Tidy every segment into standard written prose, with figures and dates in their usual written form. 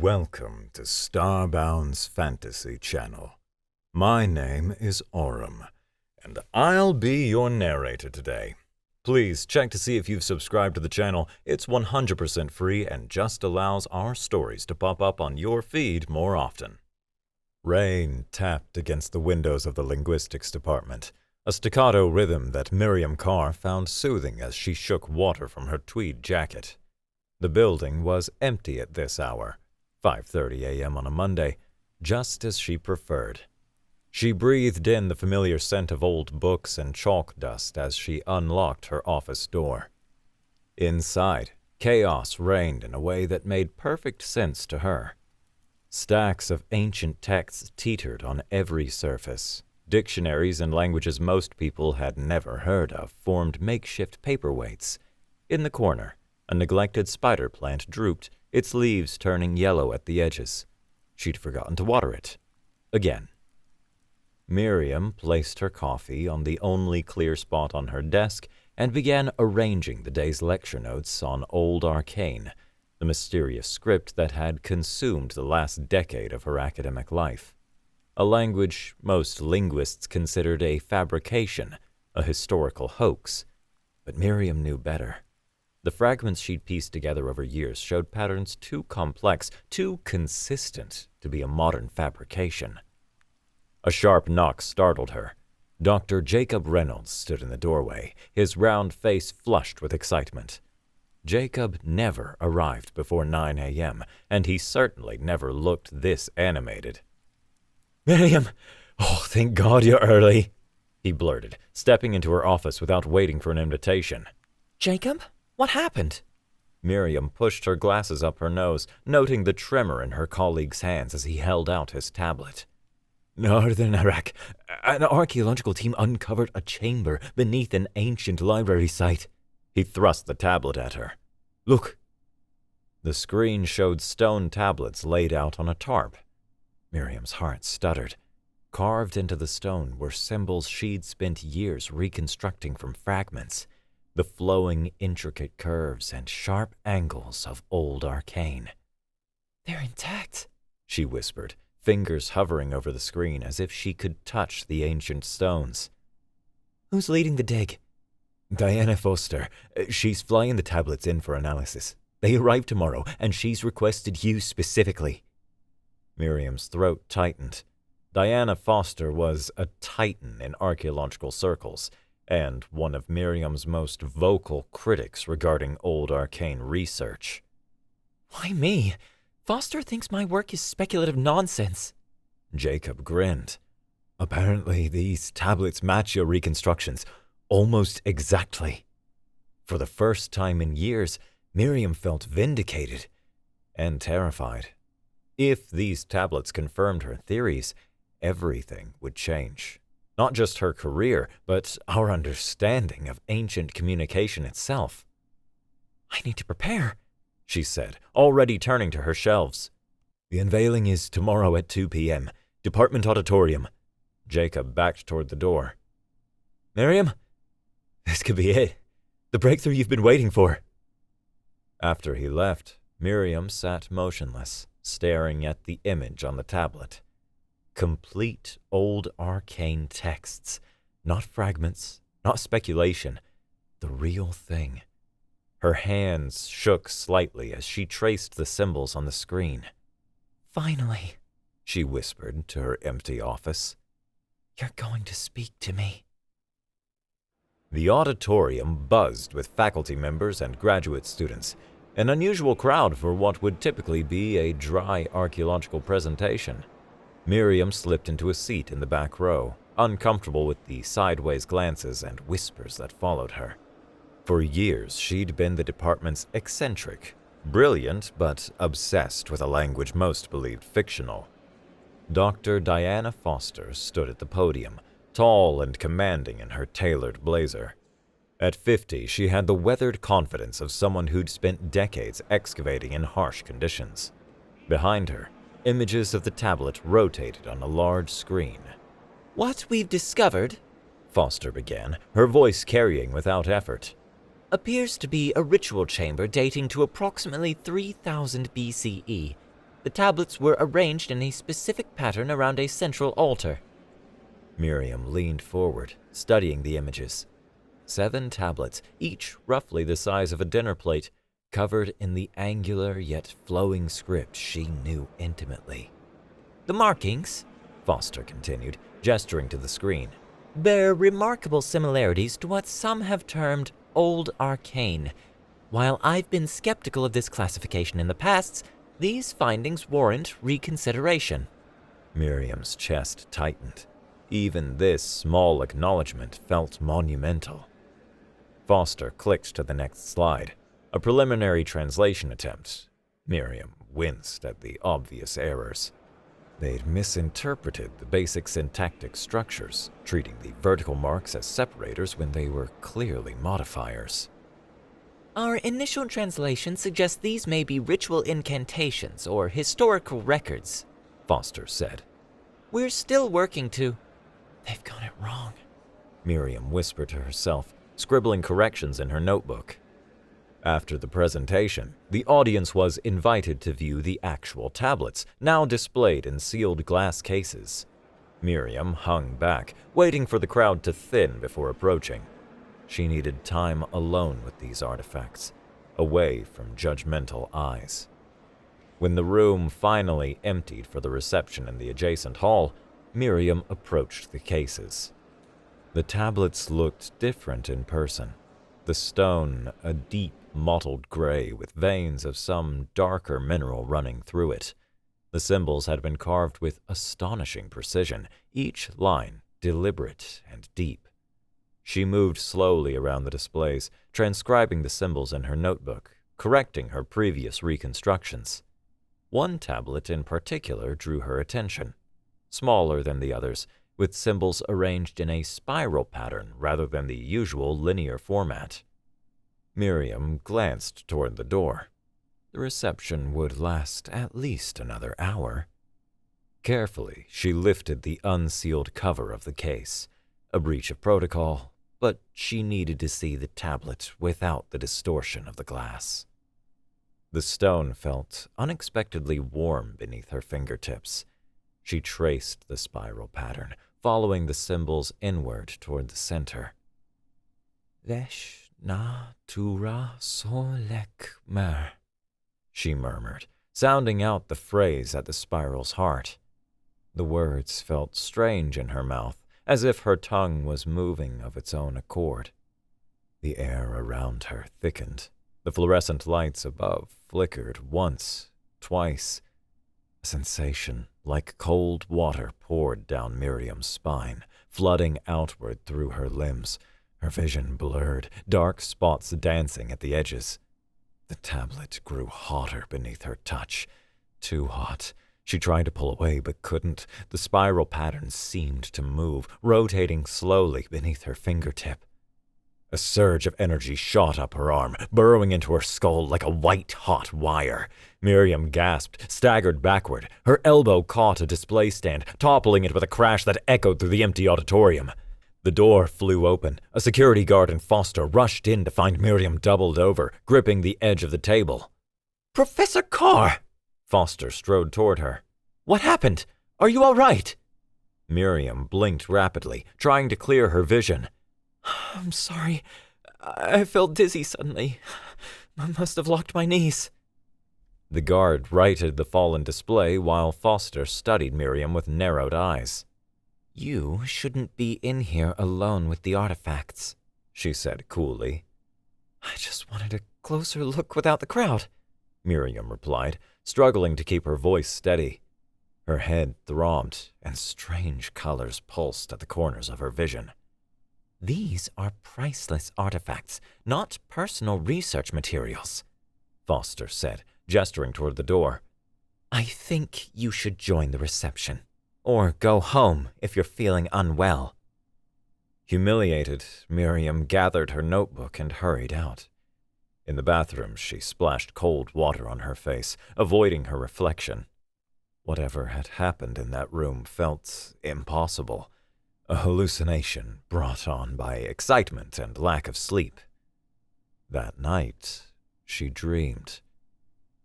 Welcome to Starbound's Fantasy channel. My name is Aurum, and I'll be your narrator today. Please check to see if you've subscribed to the channel. It's 100% free and just allows our stories to pop up on your feed more often. Rain tapped against the windows of the linguistics department, a staccato rhythm that Miriam Carr found soothing as she shook water from her tweed jacket. The building was empty at this hour, 5:30 a.m. on a Monday, just as she preferred. She breathed in the familiar scent of old books and chalk dust as she unlocked her office door. Inside, chaos reigned in a way that made perfect sense to her. Stacks of ancient texts teetered on every surface. Dictionaries in languages most people had never heard of formed makeshift paperweights. In the corner, a neglected spider plant drooped, its leaves turning yellow at the edges. She'd forgotten to water it. Again. Miriam placed her coffee on the only clear spot on her desk and began arranging the day's lecture notes on Old Arcane, the mysterious script that had consumed the last decade of her academic life. A language most linguists considered a fabrication, a historical hoax. But Miriam knew better. The fragments she'd pieced together over years showed patterns too complex, too consistent to be a modern fabrication. A sharp knock startled her. Dr. Jacob Reynolds stood in the doorway, his round face flushed with excitement. Jacob never arrived before 9 a.m., and he certainly never looked this animated. "Miriam! Oh, thank God you're early," he blurted, stepping into her office without waiting for an invitation. "Jacob? What happened?" Miriam pushed her glasses up her nose, noting the tremor in her colleague's hands as he held out his tablet. "Northern Iraq. An archaeological team uncovered a chamber beneath an ancient library site." He thrust the tablet at her. "Look." The screen showed stone tablets laid out on a tarp. Miriam's heart stuttered. Carved into the stone were symbols she'd spent years reconstructing from fragments. The flowing, intricate curves and sharp angles of Old Arcane. "They're intact," she whispered, fingers hovering over the screen as if she could touch the ancient stones. "Who's leading the dig?" "Diana Foster. She's flying the tablets in for analysis. They arrive tomorrow, and she's requested you specifically." Miriam's throat tightened. Diana Foster was a titan in archaeological circles, and one of Miriam's most vocal critics regarding Old Arcane research. "Why me? Foster thinks my work is speculative nonsense." Jacob grinned. "Apparently these tablets match your reconstructions, almost exactly." For the first time in years, Miriam felt vindicated and terrified. If these tablets confirmed her theories, everything would change. Not just her career, but our understanding of ancient communication itself. "I need to prepare," she said, already turning to her shelves. "The unveiling is tomorrow at 2 p.m., Department Auditorium." Jacob backed toward the door. "Miriam, this could be it. The breakthrough you've been waiting for." After he left, Miriam sat motionless, staring at the image on the tablet. Complete Old Arcane texts, not fragments, not speculation, the real thing. Her hands shook slightly as she traced the symbols on the screen. "Finally," she whispered to her empty office. "You're going to speak to me." The auditorium buzzed with faculty members and graduate students, an unusual crowd for what would typically be a dry archaeological presentation. Miriam slipped into a seat in the back row, uncomfortable with the sideways glances and whispers that followed her. For years, she'd been the department's eccentric, brilliant but obsessed with a language most believed fictional. Dr. Diana Foster stood at the podium, tall and commanding in her tailored blazer. At 50, she had the weathered confidence of someone who'd spent decades excavating in harsh conditions. Behind her, images of the tablet rotated on a large screen. "What we've discovered," Foster began, her voice carrying without effort, "appears to be a ritual chamber dating to approximately 3000 BCE. The tablets were arranged in a specific pattern around a central altar. Miriam leaned forward, studying the images. 7 tablets, each roughly the size of a dinner plate, covered in the angular yet flowing script she knew intimately. The markings, Foster continued, gesturing to the screen, bear remarkable similarities to what some have termed old arcane. While I've been skeptical of this classification in the past, these findings warrant reconsideration. Miriam's chest tightened. Even this small acknowledgement felt monumental. Foster clicked to the next slide, a preliminary translation attempt. Miriam winced at the obvious errors. They'd misinterpreted the basic syntactic structures, treating the vertical marks as separators when they were clearly modifiers. Our initial translation suggests these may be ritual incantations or historical records, Foster said. We're still working to... They've got it wrong, Miriam whispered to herself, scribbling corrections in her notebook. After the presentation, the audience was invited to view the actual tablets, now displayed in sealed glass cases. Miriam hung back, waiting for the crowd to thin before approaching. She needed time alone with these artifacts, away from judgmental eyes. When the room finally emptied for the reception in the adjacent hall, Miriam approached the cases. The tablets looked different in person. The stone, a deep, mottled gray with veins of some darker mineral running through it. The symbols had been carved with astonishing precision, each line deliberate and deep. She moved slowly around the displays, transcribing the symbols in her notebook, correcting her previous reconstructions. One tablet in particular drew her attention. Smaller than the others, with symbols arranged in a spiral pattern rather than the usual linear format. Miriam glanced toward the door. The reception would last at least another hour. Carefully, she lifted the unsealed cover of the case. A breach of protocol, but she needed to see the tablet without the distortion of the glass. The stone felt unexpectedly warm beneath her fingertips. She traced the spiral pattern, following the symbols inward toward the center. Vesh na tura solek mer, she murmured, sounding out the phrase at the spiral's heart. The words felt strange in her mouth, as if her tongue was moving of its own accord. The air around her thickened. The fluorescent lights above flickered once, twice. A sensation like cold water poured down Miriam's spine, flooding outward through her limbs, her vision blurred, dark spots dancing at the edges. The tablet grew hotter beneath her touch. Too hot. She tried to pull away but couldn't. The spiral pattern seemed to move, rotating slowly beneath her fingertip. A surge of energy shot up her arm, burrowing into her skull like a white-hot wire. Miriam gasped, staggered backward. Her elbow caught a display stand, toppling it with a crash that echoed through the empty auditorium. The door flew open. A security guard and Foster rushed in to find Miriam doubled over, gripping the edge of the table. Professor Carr! Foster strode toward her. What happened? Are you all right? Miriam blinked rapidly, trying to clear her vision. I'm sorry. I felt dizzy suddenly. I must have locked my knees. The guard righted the fallen display while Foster studied Miriam with narrowed eyes. You shouldn't be in here alone with the artifacts, she said coolly. I just wanted a closer look without the crowd, Miriam replied, struggling to keep her voice steady. Her head throbbed, and strange colors pulsed at the corners of her vision. These are priceless artifacts, not personal research materials, Foster said, gesturing toward the door. I think you should join the reception, or go home if you're feeling unwell. Humiliated, Miriam gathered her notebook and hurried out. In the bathroom, she splashed cold water on her face, avoiding her reflection. Whatever had happened in that room felt impossible. A hallucination brought on by excitement and lack of sleep. That night, she dreamed.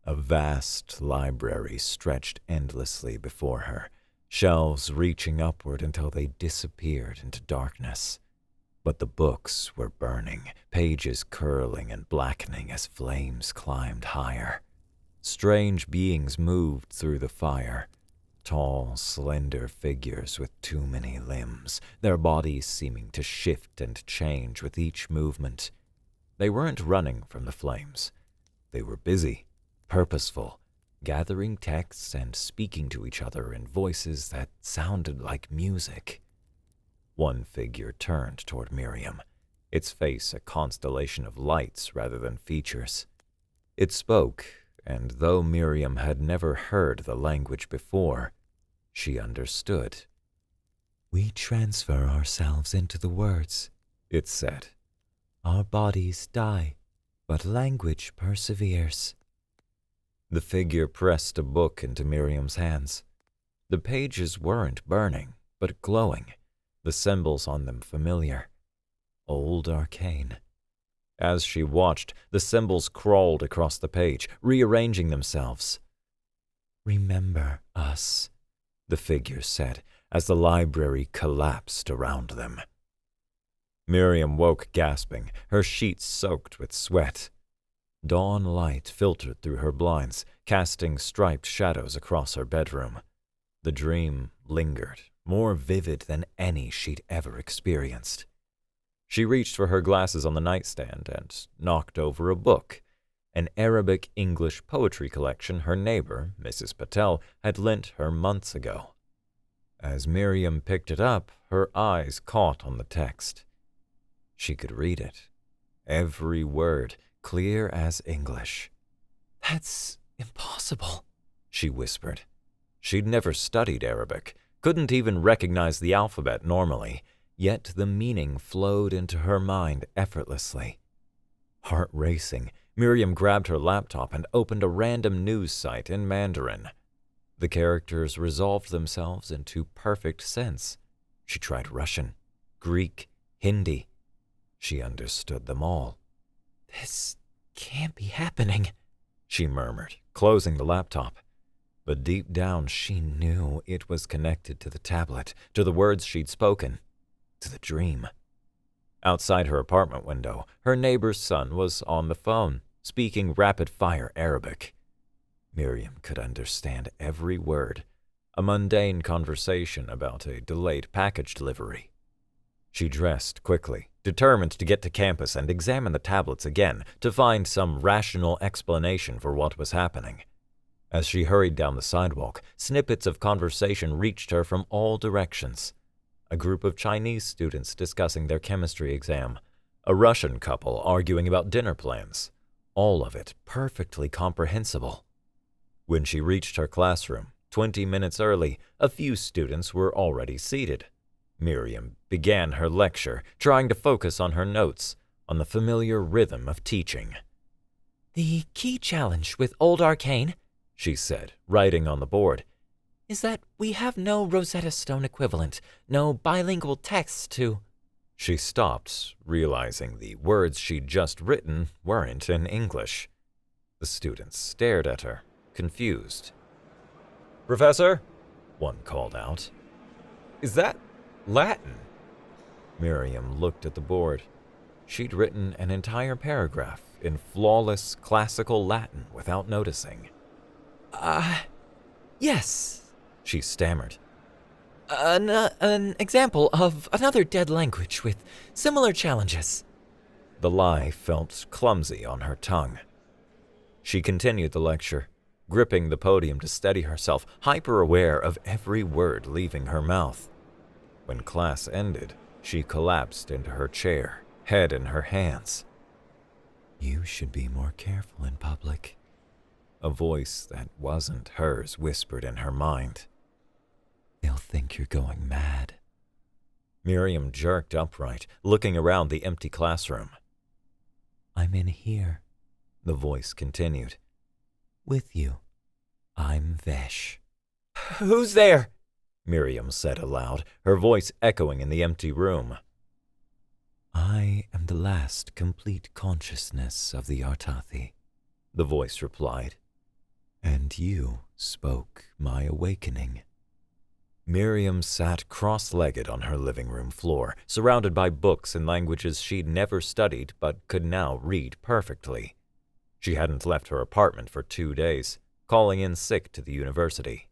A vast library stretched endlessly before her, shelves reaching upward until they disappeared into darkness. But the books were burning, pages curling and blackening as flames climbed higher. Strange beings moved through the fire, tall, slender figures with too many limbs, their bodies seeming to shift and change with each movement. They weren't running from the flames. They were busy, purposeful, gathering texts and speaking to each other in voices that sounded like music. One figure turned toward Miriam, its face a constellation of lights rather than features. It spoke, and though Miriam had never heard the language before, she understood. "We transfer ourselves into the words," it said. "Our bodies die, but language perseveres." The figure pressed a book into Miriam's hands. The pages weren't burning, but glowing, the symbols on them familiar. Old arcane. As she watched, the symbols crawled across the page, rearranging themselves. "Remember us," the figure said, as the library collapsed around them. Miriam woke gasping, her sheets soaked with sweat. Dawn light filtered through her blinds, casting striped shadows across her bedroom. The dream lingered, more vivid than any she'd ever experienced. She reached for her glasses on the nightstand and knocked over a book, an Arabic-English poetry collection her neighbor, Mrs. Patel, had lent her months ago. As Miriam picked it up, her eyes caught on the text. She could read it, every word, clear as English. "That's impossible," she whispered. She'd never studied Arabic, couldn't even recognize the alphabet normally, yet the meaning flowed into her mind effortlessly. Heart racing, Miriam grabbed her laptop and opened a random news site in Mandarin. The characters resolved themselves into perfect sense. She tried Russian, Greek, Hindi. She understood them all. "This can't be happening," she murmured, closing the laptop. But deep down she knew it was connected to the tablet, to the words she'd spoken, to the dream. Outside her apartment window, her neighbor's son was on the phone, speaking rapid-fire Arabic. Miriam could understand every word, a mundane conversation about a delayed package delivery. She dressed quickly, determined to get to campus and examine the tablets again to find some rational explanation for what was happening. As she hurried down the sidewalk, snippets of conversation reached her from all directions. A group of Chinese students discussing their chemistry exam, a Russian couple arguing about dinner plans, all of it perfectly comprehensible. When she reached her classroom, 20 minutes early, a few students were already seated. Miriam began her lecture, trying to focus on her notes, on the familiar rhythm of teaching. "The key challenge with Old Arcane," she said, writing on the board, "is that we have no Rosetta Stone equivalent, no bilingual text to—" She stopped, realizing the words she'd just written weren't in English. The students stared at her, confused. "Professor," one called out, "is that Latin?" Miriam looked at the board. She'd written an entire paragraph in flawless classical Latin without noticing. Yes," she stammered. An example of another dead language with similar challenges." The lie felt clumsy on her tongue. She continued the lecture, gripping the podium to steady herself, hyper-aware of every word leaving her mouth. When class ended, she collapsed into her chair, head in her hands. "You should be more careful in public," a voice that wasn't hers whispered in her mind. "They'll think you're going mad." Miriam jerked upright, looking around the empty classroom. "I'm in here," the voice continued. "With you. I'm Vesh." "Who's there?" Miriam said aloud, her voice echoing in the empty room. "I am the last complete consciousness of the Artathi," the voice replied. And you spoke my awakening. Miriam sat cross-legged on her living room floor, surrounded by books in languages she'd never studied but could now read perfectly. She hadn't left her apartment for 2 days, calling in sick to the university.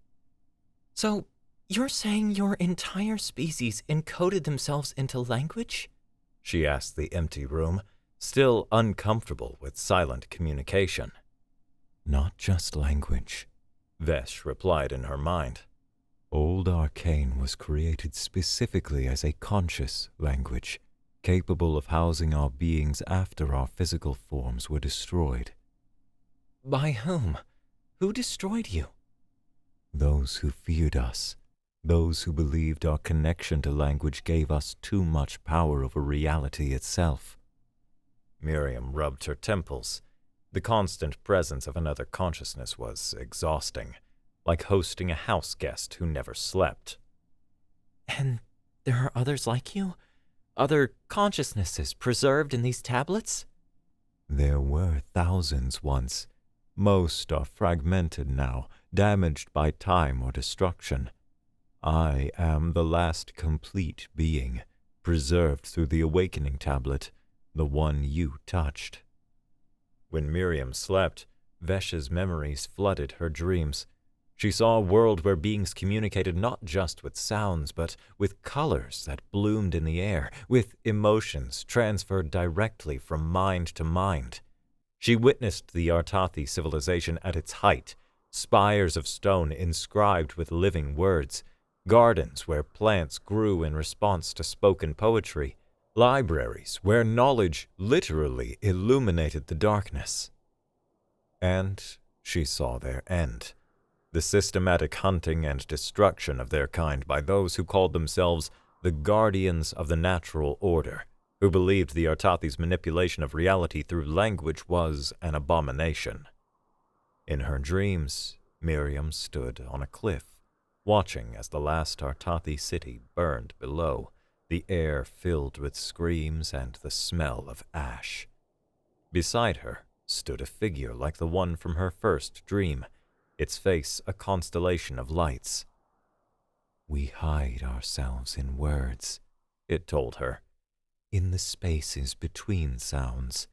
So, you're saying your entire species encoded themselves into language? She asked the empty room, still uncomfortable with silent communication. Not just language, Vesh replied in her mind. Old Arcane was created specifically as a conscious language, capable of housing our beings after our physical forms were destroyed. By whom? Who destroyed you? Those who feared us, those who believed our connection to language gave us too much power over reality itself. Miriam rubbed her temples. The constant presence of another consciousness was exhausting, like hosting a house guest who never slept. And there are others like you? Other consciousnesses preserved in these tablets? There were thousands once. Most are fragmented now, damaged by time or destruction. I am the last complete being, preserved through the awakening tablet, the one you touched. When Miriam slept, Vesh's memories flooded her dreams. She saw a world where beings communicated not just with sounds, but with colors that bloomed in the air, with emotions transferred directly from mind to mind. She witnessed the Artathi civilization at its height, spires of stone inscribed with living words, gardens where plants grew in response to spoken poetry, libraries where knowledge literally illuminated the darkness. And she saw their end. The systematic hunting and destruction of their kind by those who called themselves the guardians of the natural order, who believed the Artathi's manipulation of reality through language was an abomination. In her dreams, Miriam stood on a cliff, watching as the last Artathi city burned below, the air filled with screams and the smell of ash. Beside her stood a figure like the one from her first dream, its face a constellation of lights. We hide ourselves in words, it told her, in the spaces between sounds,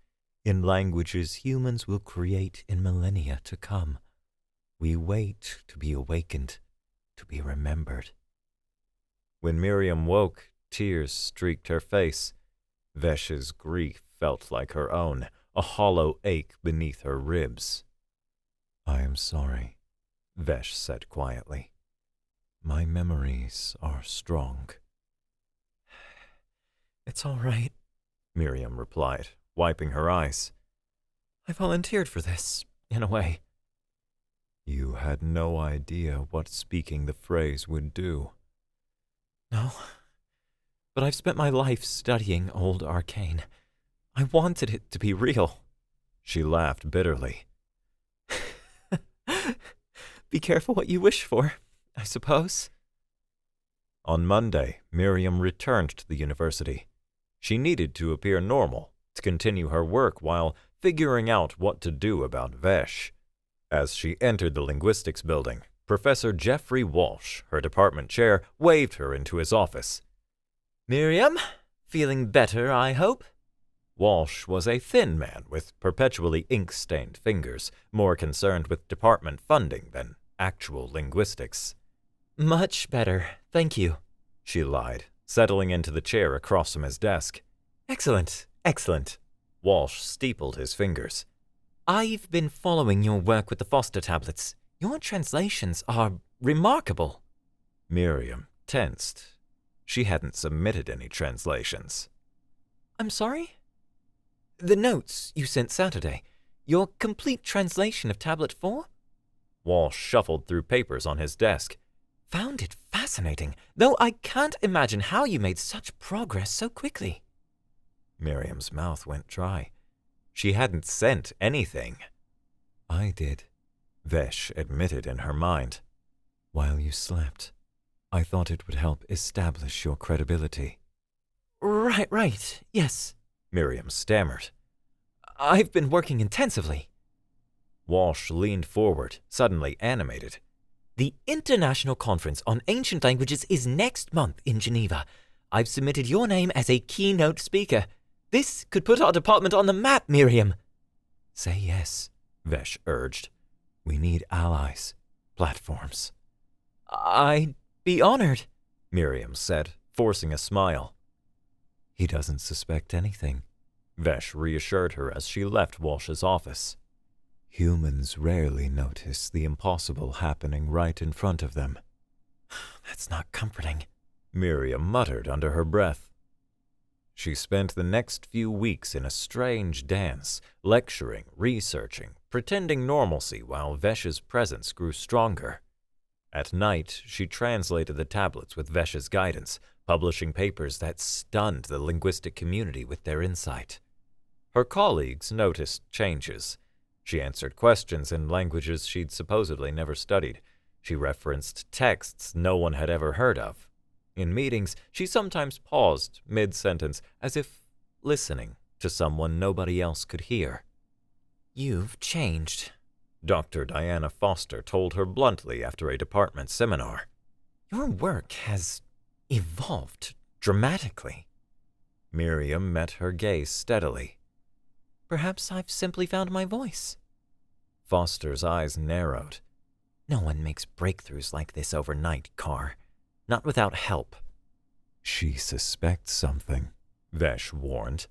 in languages humans will create in millennia to come. We wait to be awakened, to be remembered. When Miriam woke, tears streaked her face. Vesh's grief felt like her own, a hollow ache beneath her ribs. I am sorry, Vesh said quietly. My memories are strong. It's all right, Miriam replied, wiping her eyes. I volunteered for this, in a way. You had no idea what speaking the phrase would do. No, but I've spent my life studying old Arcane. I wanted it to be real. She laughed bitterly. Be careful what you wish for, I suppose. On Monday, Miriam returned to the university. She needed to appear normal, to continue her work while figuring out what to do about Vesh. As she entered the linguistics building, Professor Jeffrey Walsh, her department chair, waved her into his office. Miriam, feeling better, I hope? Walsh was a thin man with perpetually ink-stained fingers, more concerned with department funding than actual linguistics. Much better, thank you, she lied, settling into the chair across from his desk. Excellent, excellent. Walsh steepled his fingers. I've been following your work with the foster tablets. Your translations are remarkable. Miriam tensed. She hadn't submitted any translations. I'm sorry? The notes you sent Saturday. Your complete translation of Tablet 4? Walsh shuffled through papers on his desk. Found it fascinating, though I can't imagine how you made such progress so quickly. Miriam's mouth went dry. She hadn't sent anything. I did, Vesh admitted in her mind. While you slept, I thought it would help establish your credibility. Right, yes, Miriam stammered. I've been working intensively. Walsh leaned forward, suddenly animated. The International Conference on Ancient Languages is next month in Geneva. I've submitted your name as a keynote speaker. This could put our department on the map, Miriam. Say yes, Vesh urged. We need allies, platforms. I'd be honored, Miriam said, forcing a smile. He doesn't suspect anything, Vesh reassured her as she left Walsh's office. Humans rarely notice the impossible happening right in front of them. That's not comforting, Miriam muttered under her breath. She spent the next few weeks in a strange dance, lecturing, researching, pretending normalcy while Vesh's presence grew stronger. At night, she translated the tablets with Vesh's guidance, publishing papers that stunned the linguistic community with their insight. Her colleagues noticed changes. She answered questions in languages she'd supposedly never studied. She referenced texts no one had ever heard of. In meetings, she sometimes paused mid-sentence as if listening to someone nobody else could hear. You've changed, Dr. Diana Foster told her bluntly after a department seminar. Your work has evolved dramatically. Miriam met her gaze steadily. Perhaps I've simply found my voice. Foster's eyes narrowed. No one makes breakthroughs like this overnight, Carr. Not without help. She suspects something, Vesh warned,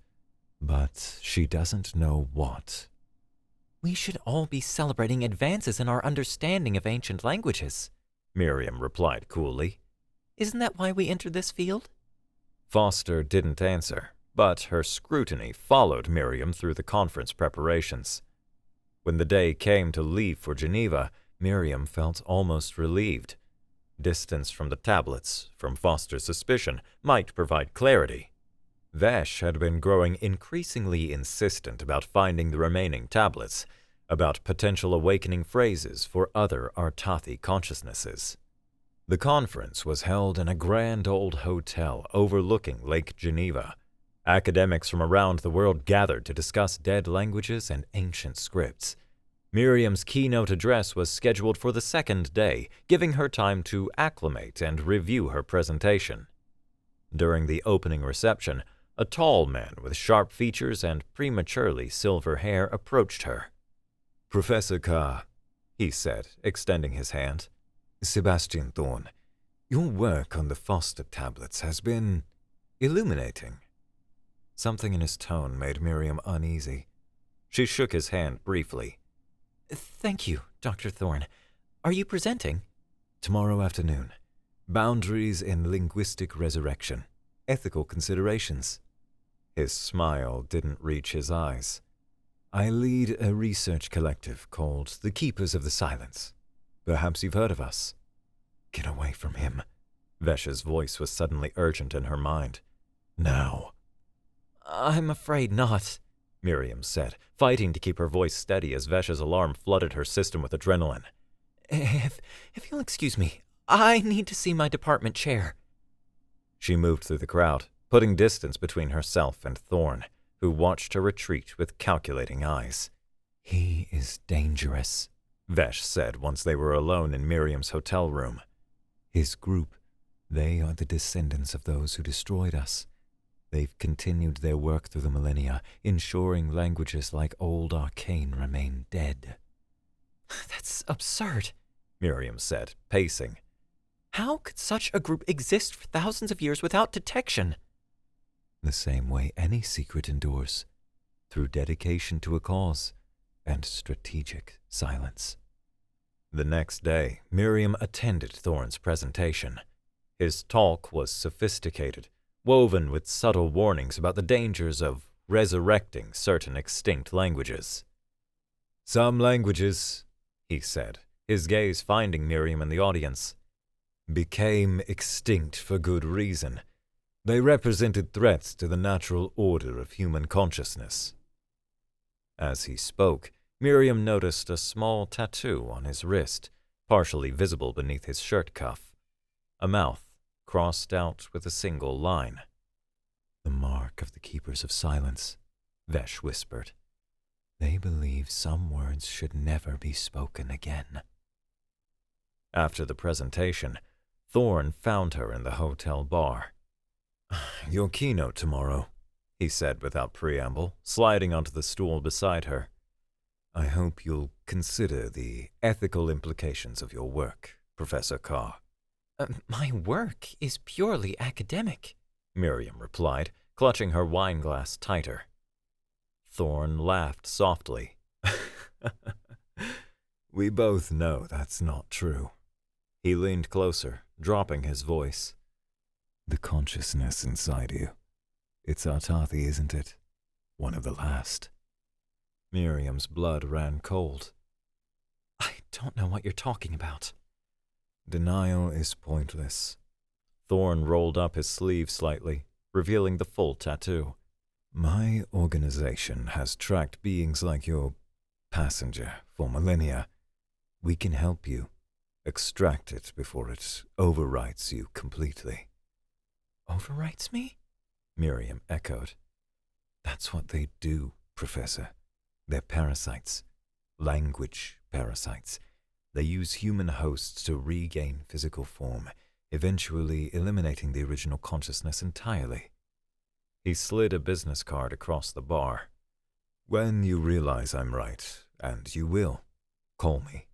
but she doesn't know what. We should all be celebrating advances in our understanding of ancient languages, Miriam replied coolly. Isn't that why we entered this field? Foster didn't answer, but her scrutiny followed Miriam through the conference preparations. When the day came to leave for Geneva, Miriam felt almost relieved. Distance from the tablets, from Foster's suspicion, might provide clarity. Vesh had been growing increasingly insistent about finding the remaining tablets, about potential awakening phrases for other Artathi consciousnesses. The conference was held in a grand old hotel overlooking Lake Geneva. Academics from around the world gathered to discuss dead languages and ancient scripts. Miriam's keynote address was scheduled for the second day, giving her time to acclimate and review her presentation. During the opening reception, a tall man with sharp features and prematurely silver hair approached her. Professor Carr, he said, extending his hand. Sebastian Thorne, your work on the Foster tablets has been illuminating. Something in his tone made Miriam uneasy. She shook his hand briefly. Thank you, Dr. Thorne. Are you presenting? Tomorrow afternoon. Boundaries in Linguistic Resurrection. Ethical Considerations. His smile didn't reach his eyes. I lead a research collective called the Keepers of the Silence. Perhaps you've heard of us. Get away from him. Vesh's voice was suddenly urgent in her mind. Now. I'm afraid not, Miriam said, fighting to keep her voice steady as Vesh's alarm flooded her system with adrenaline. If you'll excuse me, I need to see my department chair. She moved through the crowd, putting distance between herself and Thorne, who watched her retreat with calculating eyes. He is dangerous, Vesh said once they were alone in Miriam's hotel room. His group, they are the descendants of those who destroyed us. They've continued their work through the millennia, ensuring languages like Old Arcane remain dead. That's absurd, Miriam said, pacing. How could such a group exist for thousands of years without detection? The same way any secret endures, through dedication to a cause and strategic silence. The next day, Miriam attended Thorne's presentation. His talk was sophisticated, woven with subtle warnings about the dangers of resurrecting certain extinct languages. Some languages, he said, his gaze finding Miriam in the audience, became extinct for good reason. They represented threats to the natural order of human consciousness. As he spoke, Miriam noticed a small tattoo on his wrist, partially visible beneath his shirt cuff. A mouth crossed out with a single line. The mark of the Keepers of Silence, Vesh whispered. They believe some words should never be spoken again. After the presentation, Thorn found her in the hotel bar. Your keynote tomorrow, he said without preamble, sliding onto the stool beside her. I hope you'll consider the ethical implications of your work, Professor Carr. My work is purely academic, Miriam replied, clutching her wine glass tighter. Thorn laughed softly. We both know that's not true. He leaned closer, dropping his voice. The consciousness inside you. It's Artathi, isn't it? One of the last. Miriam's blood ran cold. I don't know what you're talking about. Denial is pointless. Thorn rolled up his sleeve slightly, revealing the full tattoo. My organization has tracked beings like your passenger for millennia. We can help you. Extract it before it overwrites you completely. Overwrites me? Miriam echoed. That's what they do, Professor. They're parasites. Language parasites. They use human hosts to regain physical form, eventually eliminating the original consciousness entirely. He slid a business card across the bar. When you realize I'm right, and you will, call me.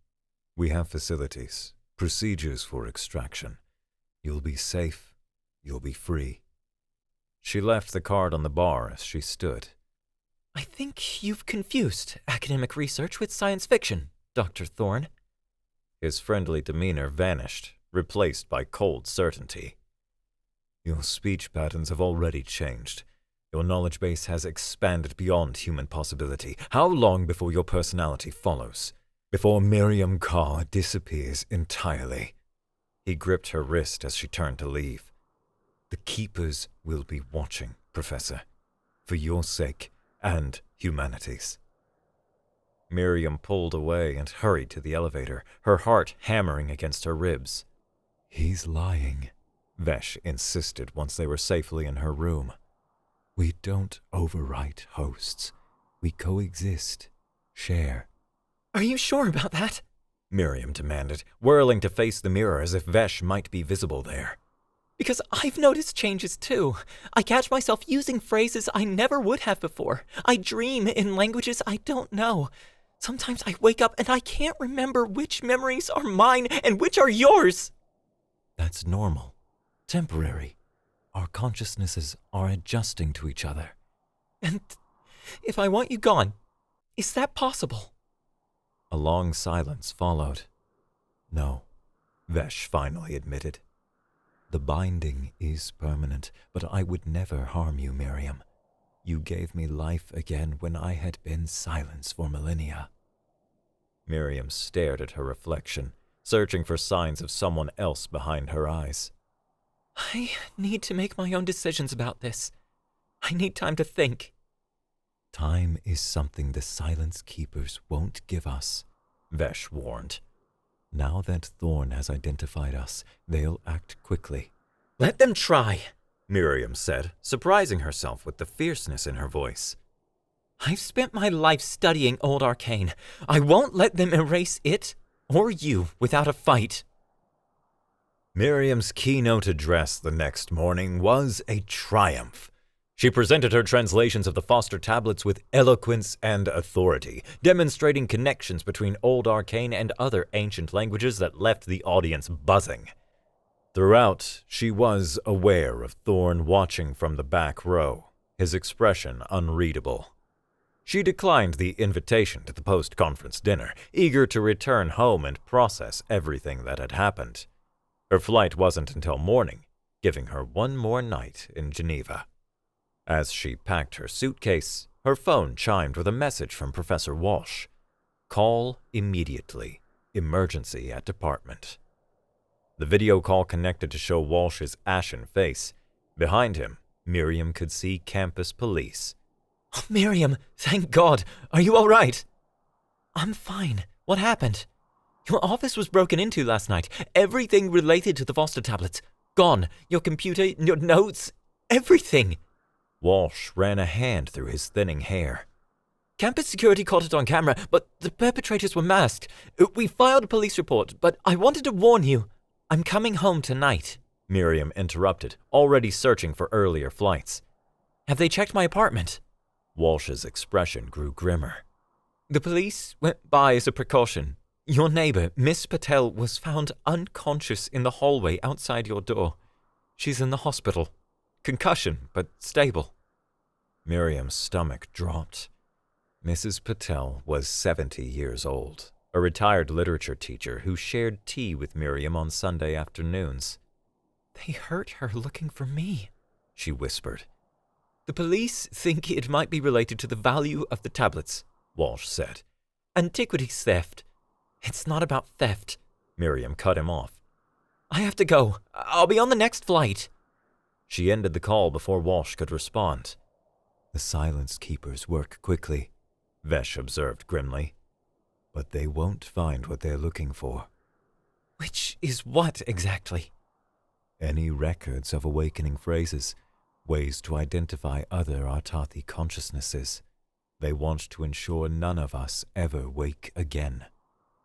We have facilities, procedures for extraction. You'll be safe. You'll be free. She left the card on the bar as she stood. I think you've confused academic research with science fiction, Dr. Thorn. His friendly demeanor vanished, replaced by cold certainty. Your speech patterns have already changed. Your knowledge base has expanded beyond human possibility. How long before your personality follows? Before Miriam Carr disappears entirely? He gripped her wrist as she turned to leave. The Keepers will be watching, Professor. For your sake and humanity's. Miriam pulled away and hurried to the elevator, her heart hammering against her ribs. He's lying, Vesh insisted once they were safely in her room. We don't overwrite hosts. We coexist, share. Are you sure about that? Miriam demanded, whirling to face the mirror as if Vesh might be visible there. Because I've noticed changes too. I catch myself using phrases I never would have before. I dream in languages I don't know. Sometimes I wake up and I can't remember which memories are mine and which are yours. That's normal. Temporary. Our consciousnesses are adjusting to each other. And if I want you gone, is that possible? A long silence followed. No, Vesh finally admitted. The binding is permanent, but I would never harm you, Miriam. You gave me life again when I had been silence for millennia. Miriam stared at her reflection, searching for signs of someone else behind her eyes. I need to make my own decisions about this. I need time to think. Time is something the Silence Keepers won't give us, Vesh warned. Now that Thorn has identified us, they'll act quickly. Let them try, Miriam said, surprising herself with the fierceness in her voice. I've spent my life studying old arcane. I won't let them erase it or you without a fight. Miriam's keynote address the next morning was a triumph. She presented her translations of the Foster tablets with eloquence and authority, demonstrating connections between Old Arcane and other ancient languages that left the audience buzzing. Throughout, she was aware of Thorn watching from the back row, his expression unreadable. She declined the invitation to the post-conference dinner, eager to return home and process everything that had happened. Her flight wasn't until morning, giving her one more night in Geneva. As she packed her suitcase, her phone chimed with a message from Professor Walsh. Call immediately. Emergency at department. The video call connected to show Walsh's ashen face. Behind him, Miriam could see campus police. Oh, Miriam, thank God. Are you all right? I'm fine. What happened? Your office was broken into last night. Everything related to the Foster tablets. Gone. Your computer, your notes, everything. Walsh ran a hand through his thinning hair. Campus security caught it on camera, but the perpetrators were masked. We filed a police report, but I wanted to warn you. I'm coming home tonight. Miriam interrupted, already searching for earlier flights. Have they checked my apartment? Walsh's expression grew grimmer. The police went by as a precaution. Your neighbor, Miss Patel, was found unconscious in the hallway outside your door. She's in the hospital. Concussion, but stable. Miriam's stomach dropped. Mrs. Patel was 70 years old, a retired literature teacher who shared tea with Miriam on Sunday afternoons. They hurt her looking for me, she whispered. The police think it might be related to the value of the tablets, Walsh said. Antiquities theft. It's not about theft, Miriam cut him off. I have to go. I'll be on the next flight. She ended the call before Walsh could respond. The Silence Keepers work quickly, Vesh observed grimly. But they won't find what they're looking for. Which is what exactly? Any records of awakening phrases, ways to identify other Artathi consciousnesses. They want to ensure none of us ever wake again.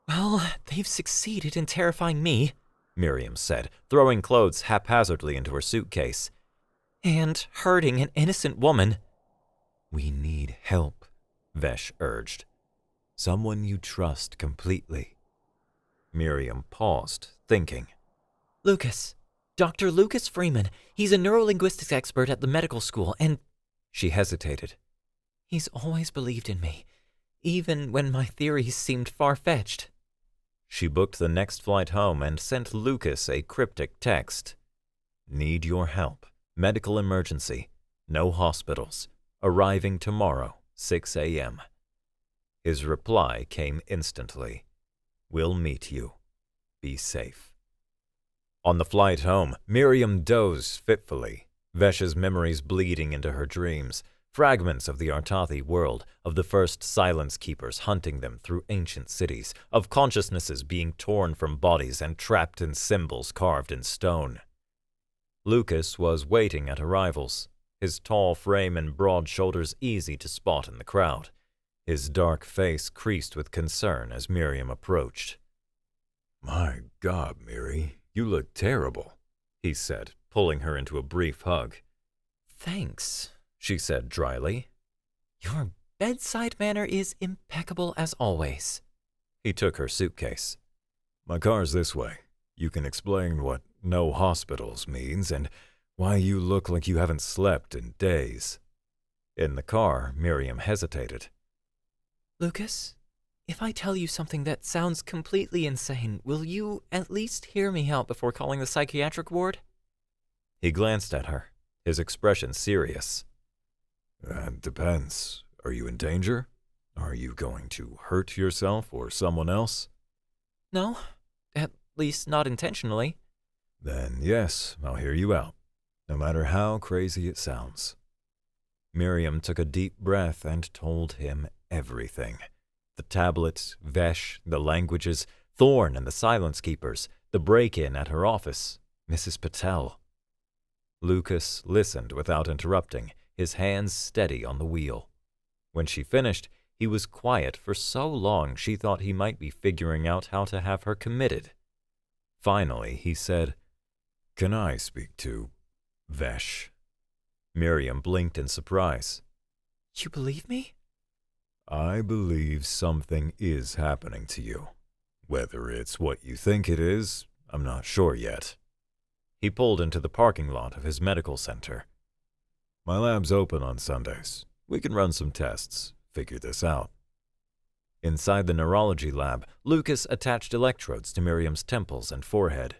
Well, they've succeeded in terrifying me, Miriam said, throwing clothes haphazardly into her suitcase. And hurting an innocent woman. We need help, Vesh urged. Someone you trust completely. Miriam paused, thinking. Lucas. Dr. Lucas Freeman. He's a neurolinguistics expert at the medical school, and... She hesitated. He's always believed in me, even when my theories seemed far-fetched. She booked the next flight home and sent Lucas a cryptic text. Need your help. Medical emergency. No hospitals. Arriving tomorrow, 6 a.m. His reply came instantly. We'll meet you. Be safe. On the flight home, Miriam dozed fitfully, Vesh's memories bleeding into her dreams, fragments of the Artathi world, of the first Silence Keepers hunting them through ancient cities, of consciousnesses being torn from bodies and trapped in symbols carved in stone. Lucas was waiting at arrivals, his tall frame and broad shoulders easy to spot in the crowd, his dark face creased with concern as Miriam approached. My God, Miri. You look terrible, he said, pulling her into a brief hug. Thanks, she said dryly. Your bedside manner is impeccable as always. He took her suitcase. My car's this way. You can explain what no hospitals means and why you look like you haven't slept in days. In the car, Miriam hesitated. Lucas? If I tell you something that sounds completely insane, will you at least hear me out before calling the psychiatric ward? He glanced at her, his expression serious. Depends. Are you in danger? Are you going to hurt yourself or someone else? No, at least not intentionally. Then yes, I'll hear you out, no matter how crazy it sounds. Miriam took a deep breath and told him everything. The tablets, Vesh, the languages, Thorn and the Silence Keepers, the break-in at her office, Mrs. Patel. Lucas listened without interrupting, his hands steady on the wheel. When she finished, he was quiet for so long she thought he might be figuring out how to have her committed. Finally, he said, Can I speak to Vesh? Miriam blinked in surprise. You believe me? I believe something is happening to you. Whether it's what you think it is, I'm not sure yet. He pulled into the parking lot of his medical center. My lab's open on Sundays. We can run some tests, figure this out. Inside the neurology lab, Lucas attached electrodes to Miriam's temples and forehead.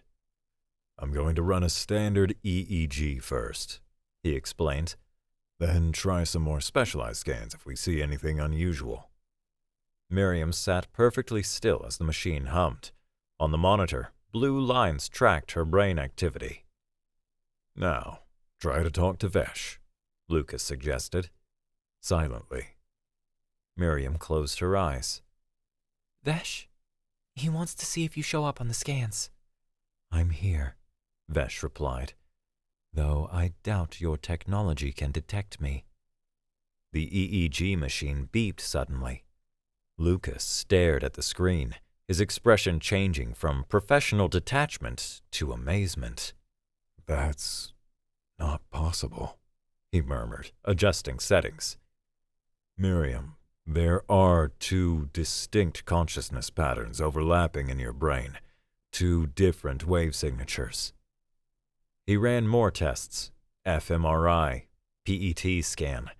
I'm going to run a standard EEG first, he explained. Then try some more specialized scans if we see anything unusual. Miriam sat perfectly still as the machine hummed. On the monitor, blue lines tracked her brain activity. Now, try to talk to Vesh, Lucas suggested. Silently. Miriam closed her eyes. Vesh, he wants to see if you show up on the scans. I'm here, Vesh replied. Though I doubt your technology can detect me. The EEG machine beeped suddenly. Lucas stared at the screen, his expression changing from professional detachment to amazement. "That's not possible," he murmured, adjusting settings. "Miriam, there are two distinct consciousness patterns overlapping in your brain, two different wave signatures." He ran more tests, fMRI, PET scan.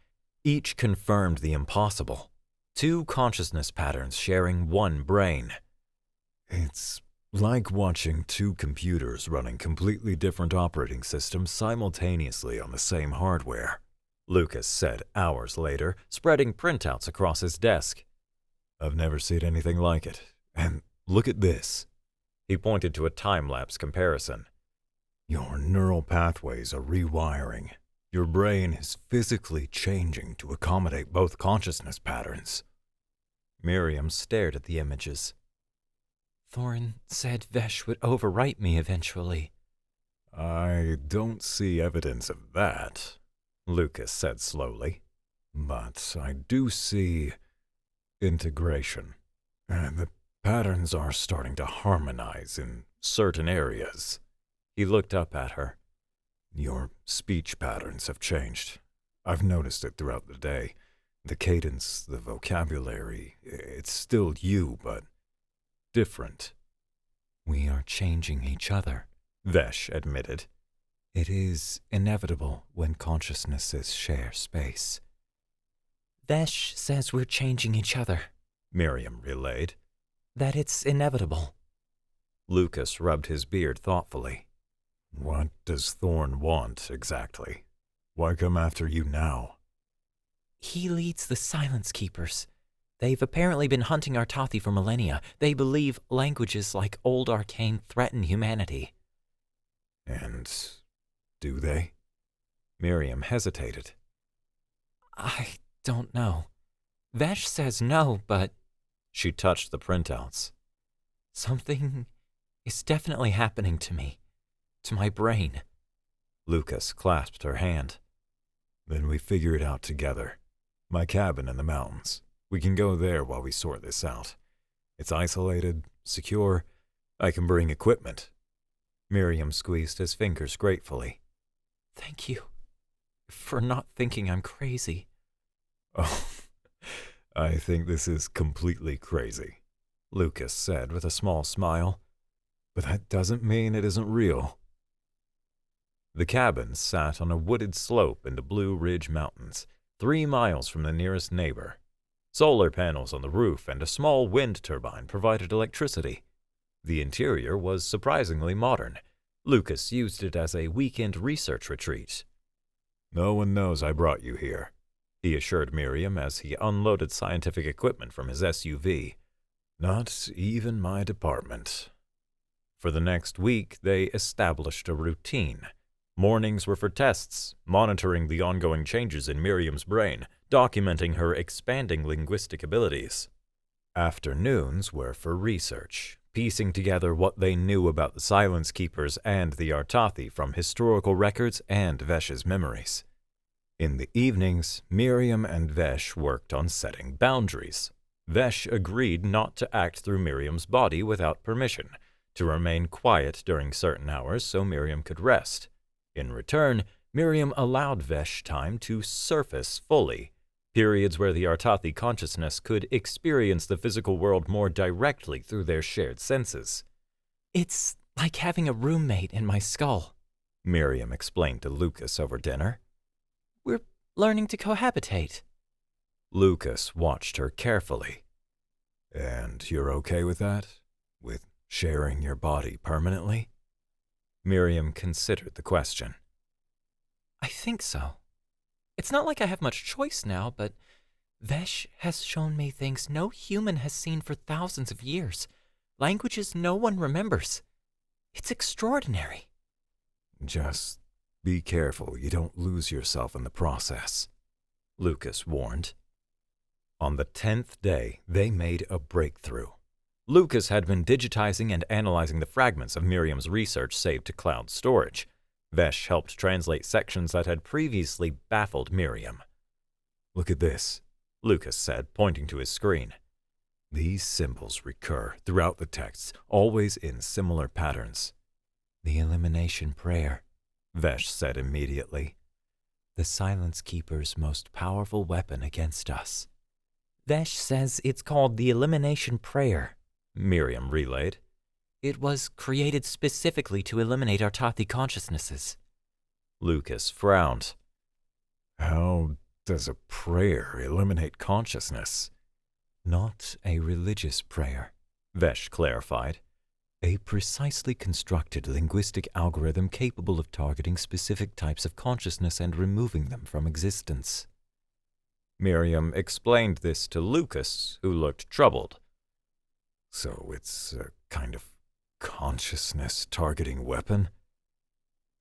Each confirmed the impossible. Two consciousness patterns sharing one brain. "It's like watching two computers running completely different operating systems simultaneously on the same hardware," Lucas said hours later, spreading printouts across his desk. "I've never seen anything like it. And look at this." He pointed to a time-lapse comparison. "Your neural pathways are rewiring. Your brain is physically changing to accommodate both consciousness patterns." Miriam stared at the images. Thorin said Vesh would overwrite me eventually. "I don't see evidence of that," Lucas said slowly. "But I do see integration. The patterns are starting to harmonize in certain areas." He looked up at her. "Your speech patterns have changed. I've noticed it throughout the day. The cadence, the vocabulary, it's still you, but different." "We are changing each other," Vesh admitted. "It is inevitable when consciousnesses share space." "Vesh says we're changing each other," Miriam relayed. "That it's inevitable." Lucas rubbed his beard thoughtfully. "What does Thorn want, exactly? Why come after you now?" "He leads the Silence Keepers. They've apparently been hunting Artathi for millennia. They believe languages like Old Arcane threaten humanity." "And do they?" Miriam hesitated. "I don't know. Vesh says no, but—" She touched the printouts. "Something is definitely happening to me. To my brain." Lucas clasped her hand. "Then we figure it out together. My cabin in the mountains. We can go there while we sort this out. It's isolated, secure. I can bring equipment." Miriam squeezed his fingers gratefully. "Thank you for not thinking I'm crazy." "Oh, I think this is completely crazy," Lucas said with a small smile. "But that doesn't mean it isn't real." The cabin sat on a wooded slope in the Blue Ridge Mountains, 3 miles from the nearest neighbor. Solar panels on the roof and a small wind turbine provided electricity. The interior was surprisingly modern. Lucas used it as a weekend research retreat. "No one knows I brought you here," he assured Miriam as he unloaded scientific equipment from his SUV. "Not even my department." For the next week, they established a routine. Mornings were for tests, monitoring the ongoing changes in Miriam's brain, documenting her expanding linguistic abilities. Afternoons were for research, piecing together what they knew about the Silence Keepers and the Artathi from historical records and Vesh's memories. In the evenings, Miriam and Vesh worked on setting boundaries. Vesh agreed not to act through Miriam's body without permission, to remain quiet during certain hours so Miriam could rest. In return, Miriam allowed Vesh time to surface fully, periods where the Artathi consciousness could experience the physical world more directly through their shared senses. "It's like having a roommate in my skull," Miriam explained to Lucas over dinner. "We're learning to cohabitate." Lucas watched her carefully. "And you're okay with that? With sharing your body permanently?" Miriam considered the question. "I think so. It's not like I have much choice now, but Vesh has shown me things no human has seen for thousands of years. Languages no one remembers. It's extraordinary." "Just be careful you don't lose yourself in the process," Lucas warned. On the 10th day, they made a breakthrough. Lucas had been digitizing and analyzing the fragments of Miriam's research saved to cloud storage. Vesh helped translate sections that had previously baffled Miriam. Look at this, Lucas said, pointing to his screen. These symbols recur throughout the texts, always in similar patterns. The elimination prayer, Vesh said immediately. The Silence Keeper's most powerful weapon against us. Vesh says it's called the elimination prayer, Miriam relayed. It was created specifically to eliminate Artathi consciousnesses. Lucas frowned. How does a prayer eliminate consciousness? Not a religious prayer, Vesh clarified. A precisely constructed linguistic algorithm capable of targeting specific types of consciousness and removing them from existence. Miriam explained this to Lucas, who looked troubled. So it's a kind of consciousness-targeting weapon?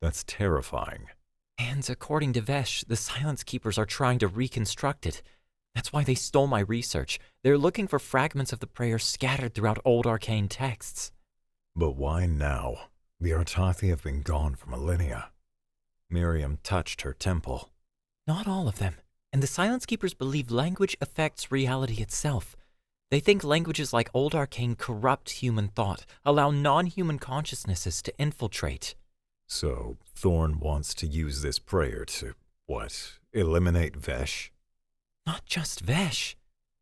That's terrifying. And according to Vesh, the Silence Keepers are trying to reconstruct it. That's why they stole my research. They're looking for fragments of the prayer scattered throughout old arcane texts. But why now? The Artathi have been gone for millennia. Miriam touched her temple. Not all of them. And the Silence Keepers believe language affects reality itself. They think languages like old arcane corrupt human thought, allow non-human consciousnesses to infiltrate. So Thorn wants to use this prayer to, eliminate Vesh? Not just Vesh.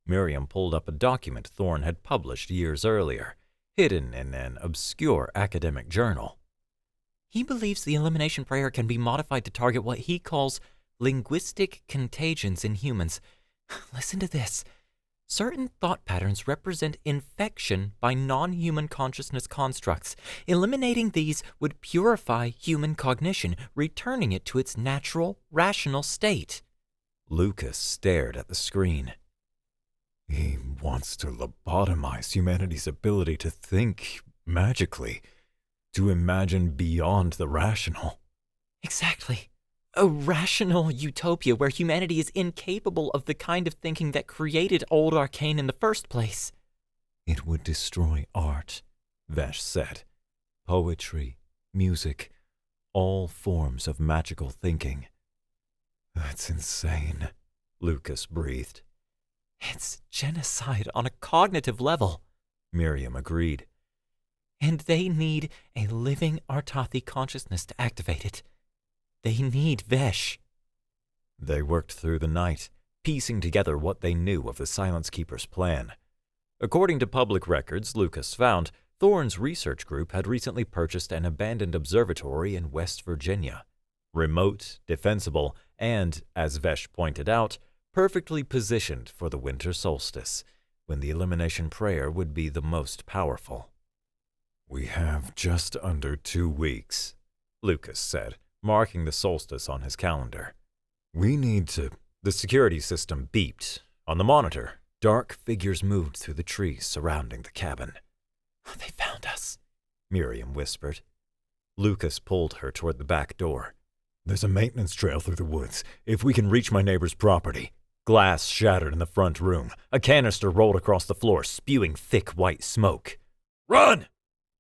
Miriam pulled up a document Thorn had published years earlier, hidden in an obscure academic journal. He believes the elimination prayer can be modified to target what he calls linguistic contagions in humans. Listen to this. Certain thought patterns represent infection by non-human consciousness constructs. Eliminating these would purify human cognition, returning it to its natural, rational state. Lucas stared at the screen. He wants to lobotomize humanity's ability to think magically, to imagine beyond the rational. Exactly. A rational utopia where humanity is incapable of the kind of thinking that created old arcane in the first place. It would destroy art, Vesh said. Poetry, music, all forms of magical thinking. That's insane, Lucas breathed. It's genocide on a cognitive level, Miriam agreed. And they need a living Artathi consciousness to activate it. They need Vesh. They worked through the night, piecing together what they knew of the Silence Keeper's plan. According to public records Lucas found, Thorn's research group had recently purchased an abandoned observatory in West Virginia. Remote, defensible, and, as Vesh pointed out, perfectly positioned for the winter solstice, when the elimination prayer would be the most powerful. We have just under 2 weeks, Lucas said, marking the solstice on his calendar. We need to... The security system beeped. On the monitor, dark figures moved through the trees surrounding the cabin. They found us, Miriam whispered. Lucas pulled her toward the back door. There's a maintenance trail through the woods, if we can reach my neighbor's property. Glass shattered in the front room. A canister rolled across the floor, spewing thick white smoke. Run!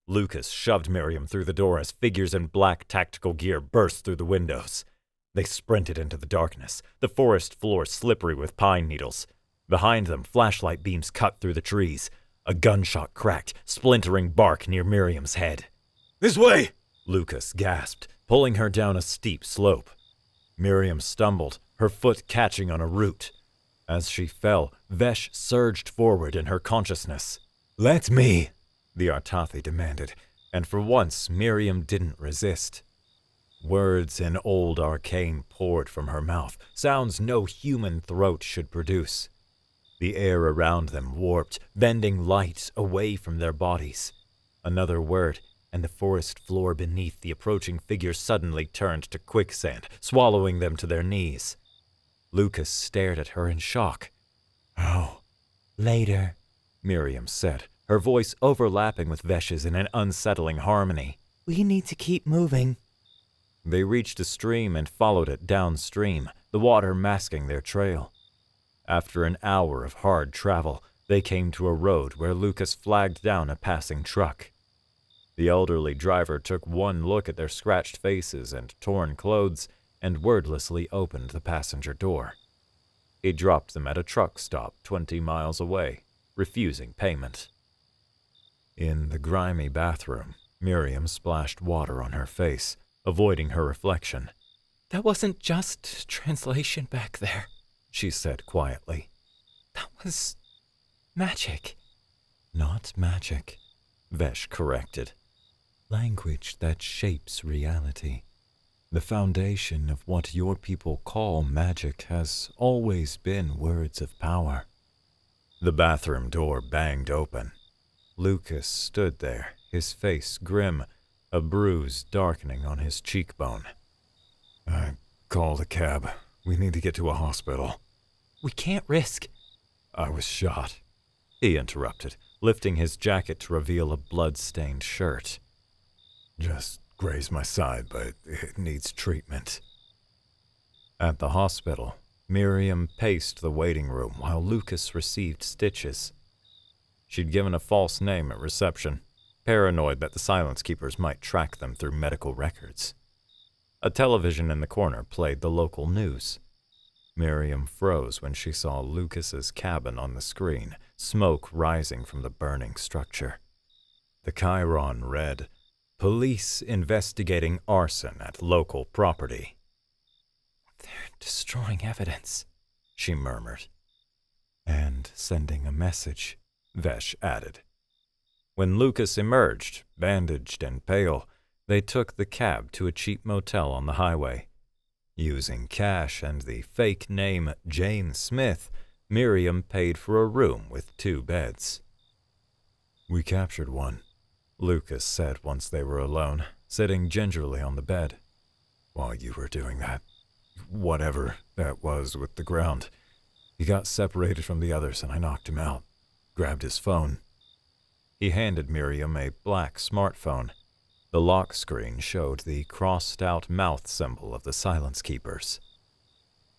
Lucas shoved Miriam through the door as figures in black tactical gear burst through the windows. They sprinted into the darkness, the forest floor slippery with pine needles. Behind them, flashlight beams cut through the trees. A gunshot cracked, splintering bark near Miriam's head. This way! Lucas gasped, pulling her down a steep slope. Miriam stumbled, her foot catching on a root. As she fell, Vesh surged forward in her consciousness. Let me! The Artathi demanded, and for once Miriam didn't resist. Words in old arcane poured from her mouth, sounds no human throat should produce. The air around them warped, bending light away from their bodies. Another word, and the forest floor beneath the approaching figure suddenly turned to quicksand, swallowing them to their knees. Lucas stared at her in shock. How? Later, Miriam said, her voice overlapping with Vesh's in an unsettling harmony. We need to keep moving. They reached a stream and followed it downstream, the water masking their trail. After an hour of hard travel, they came to a road where Lucas flagged down a passing truck. The elderly driver took one look at their scratched faces and torn clothes and wordlessly opened the passenger door. He dropped them at a truck stop 20 miles away, refusing payment. In the grimy bathroom, Miriam splashed water on her face, avoiding her reflection. "That wasn't just translation back there," she said quietly. "That was magic." "Not magic," Vesh corrected. "Language that shapes reality. The foundation of what your people call magic has always been words of power." The bathroom door banged open. Lucas stood there, his face grim, a bruise darkening on his cheekbone. "I called a cab. We need to get to a hospital." "We can't risk—" "I was shot," he interrupted, lifting his jacket to reveal a blood-stained shirt. "Just grazed my side, but it needs treatment." At the hospital, Miriam paced the waiting room while Lucas received stitches. She'd given a false name at reception, paranoid that the Silence Keepers might track them through medical records. A television in the corner played the local news. Miriam froze when she saw Lucas's cabin on the screen, smoke rising from the burning structure. The chyron read, "Police investigating arson at local property." "They're destroying evidence," she murmured. "And sending a message," Vesh added. When Lucas emerged, bandaged and pale, they took the cab to a cheap motel on the highway. Using cash and the fake name Jane Smith, Miriam paid for a room with 2 beds. "We captured one," Lucas said once they were alone, sitting gingerly on the bed. "While you were doing that, whatever that was with the ground, he got separated from the others and I knocked him out, grabbed his phone." He handed Miriam a black smartphone. The lock screen showed the crossed-out mouth symbol of the Silence Keepers.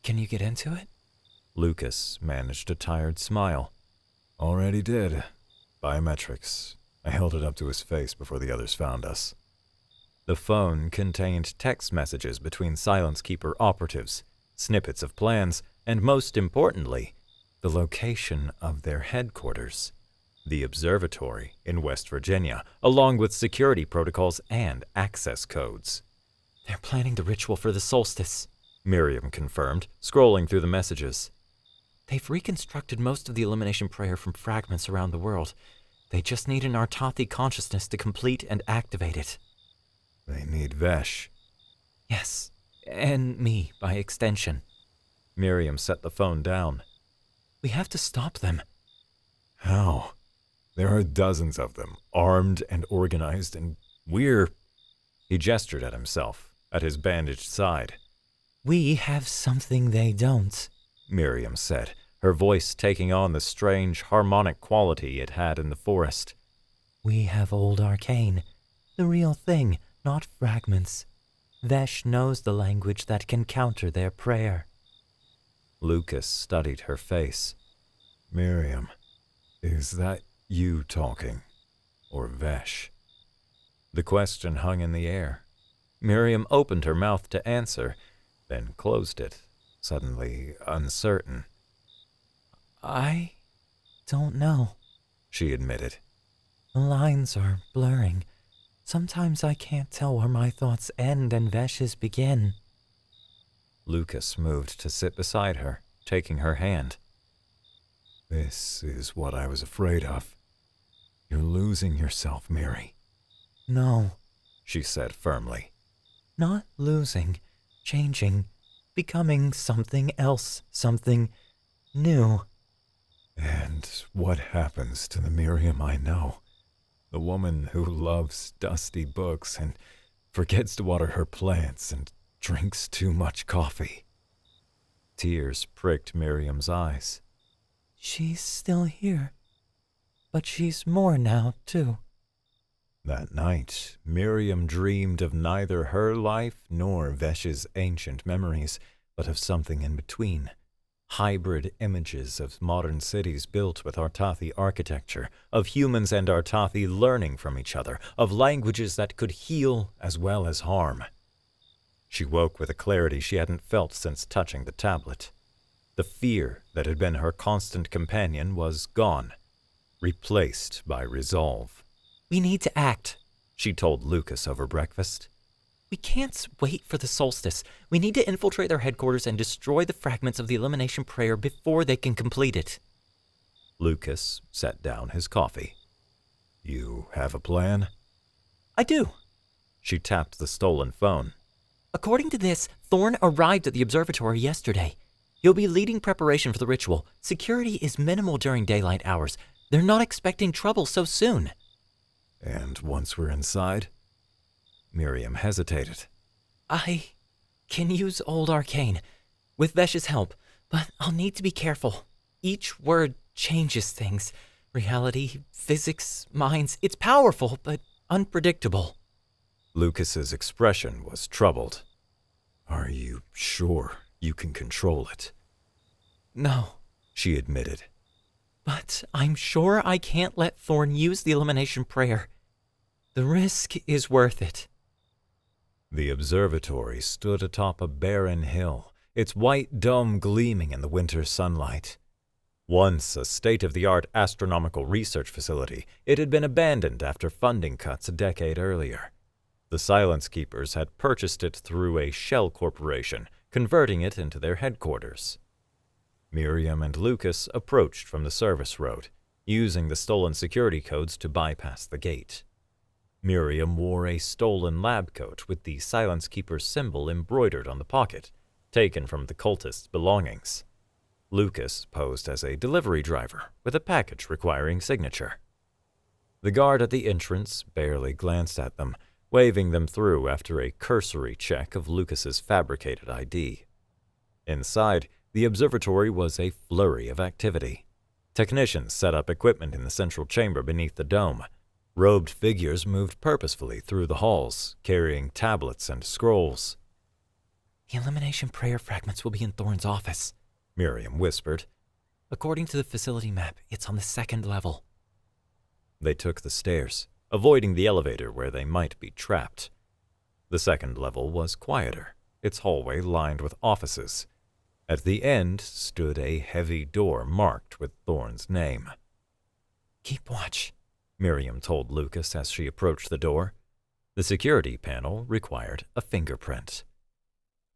"Can you get into it?" Lucas managed a tired smile. "Already did. Biometrics. I held it up to his face before the others found us." The phone contained text messages between Silence Keeper operatives, snippets of plans, and most importantly, the location of their headquarters, the observatory in West Virginia, along with security protocols and access codes. "They're planning the ritual for the solstice," Miriam confirmed, scrolling through the messages. "They've reconstructed most of the elimination prayer from fragments around the world. They just need an Artathi consciousness to complete and activate it." "They need Vesh." "Yes, and me, by extension." Miriam set the phone down. "We have to stop them." "How? There are dozens of them, armed and organized, and we're—" He gestured at himself, at his bandaged side. "We have something they don't," Miriam said, her voice taking on the strange harmonic quality it had in the forest. "We have old arcane, the real thing, not fragments. Vesh knows the language that can counter their prayer." Lucas studied her face. "Miriam, is that you talking, or Vesh?" The question hung in the air. Miriam opened her mouth to answer, then closed it, suddenly uncertain. "I don't know," she admitted. "The lines are blurring. Sometimes I can't tell where my thoughts end and Vesh's begin." Lucas moved to sit beside her, taking her hand. "This is what I was afraid of. You're losing yourself, Miri." "No," she said firmly. "Not losing, changing, becoming something else, something new." "And what happens to the Miriam I know? The woman who loves dusty books and forgets to water her plants and drinks too much coffee." Tears pricked Miriam's eyes. "She's still here, but she's more now, too." That night, Miriam dreamed of neither her life nor Vesh's ancient memories, but of something in between. Hybrid images of modern cities built with Artathi architecture, of humans and Artathi learning from each other, of languages that could heal as well as harm. She woke with a clarity she hadn't felt since touching the tablet. The fear that had been her constant companion was gone, replaced by resolve. "We need to act," she told Lucas over breakfast. "We can't wait for the solstice. We need to infiltrate their headquarters and destroy the fragments of the elimination prayer before they can complete it." Lucas set down his coffee. "You have a plan?" "I do." She tapped the stolen phone. "According to this, Thorn arrived at the observatory yesterday. He'll be leading preparation for the ritual. Security is minimal during daylight hours. They're not expecting trouble so soon." "And once we're inside?" Miriam hesitated. "I can use Old Arcane, with Vesh's help, but I'll need to be careful. Each word changes things. Reality, physics, minds. It's powerful, but unpredictable." Lucas's expression was troubled. "Are you sure you can control it?" "No," she admitted. "but I'm sure I can't let Thorn use the elimination prayer. The risk is worth it." The observatory stood atop a barren hill, its white dome gleaming in the winter sunlight. Once a state-of-the-art astronomical research facility, it had been abandoned after funding cuts a decade earlier. The Silence Keepers had purchased it through a shell corporation, converting it into their headquarters. Miriam and Lucas approached from the service road, using the stolen security codes to bypass the gate. Miriam wore a stolen lab coat with the Silence Keeper's symbol embroidered on the pocket, taken from the cultist's belongings. Lucas posed as a delivery driver with a package requiring signature. The guard at the entrance barely glanced at them, waving them through after a cursory check of Lucas's fabricated ID. Inside, the observatory was a flurry of activity. Technicians set up equipment in the central chamber beneath the dome. Robed figures moved purposefully through the halls, carrying tablets and scrolls. "The elimination prayer fragments will be in Thorn's office," Miriam whispered. "According to the facility map, it's on the 2nd level." They took the stairs, avoiding the elevator where they might be trapped. The 2nd level was quieter, its hallway lined with offices. At the end stood a heavy door marked with Thorn's name. "Keep watch," Miriam told Lucas as she approached the door. The security panel required a fingerprint.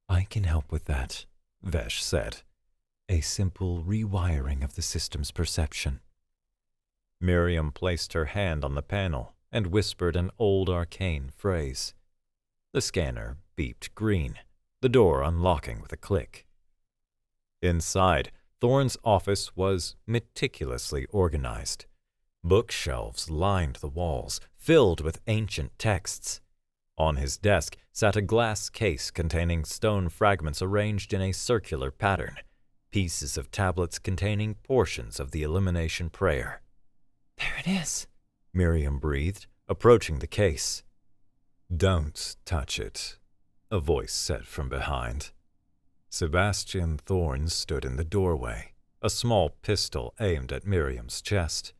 "I can help with that," Vesh said. "A simple rewiring of the system's perception." Miriam placed her hand on the panel and whispered an old arcane phrase. The scanner beeped green, the door unlocking with a click. Inside, Thorn's office was meticulously organized. Bookshelves lined the walls, filled with ancient texts. On his desk sat a glass case containing stone fragments arranged in a circular pattern, pieces of tablets containing portions of the elimination prayer. "There it is," Miriam breathed, approaching the case. "Don't touch it," a voice said from behind. Sebastian Thorn stood in the doorway, a small pistol aimed at Miriam's chest.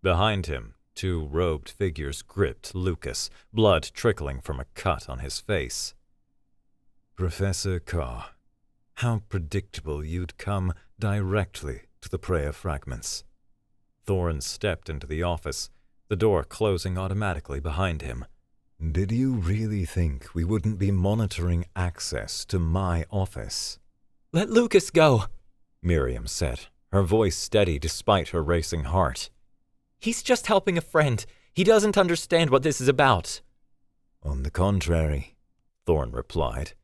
Behind him, 2 robed figures gripped Lucas, blood trickling from a cut on his face. "Professor Carr, how predictable you'd come directly to the prayer fragments." Thorn stepped into the office, the door closing automatically behind him. "Did you really think we wouldn't be monitoring access to my office?" "Let Lucas go," Miriam said, her voice steady despite her racing heart. "He's just helping a friend. He doesn't understand what this is about." "On the contrary," Thorn replied.